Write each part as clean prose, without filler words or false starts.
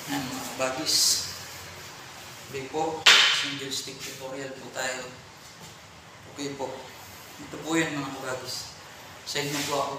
Yan mga bagis. Okay po, single stick tutorial po tayo. Okay po. Ito po yan mga bagis. Sa inyo po ako.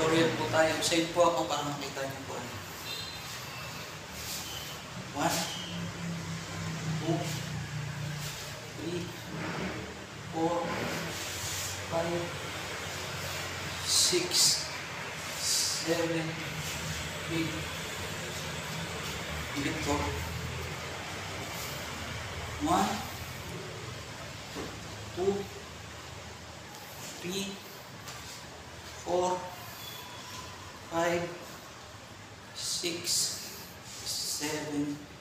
Tutorial po tayo. Save po ako para makita niyo po. 1, 2, 3, 4, 5, 6, 7, 8. Ulit po. 1, 2, 3, 4, 5, 6, 7,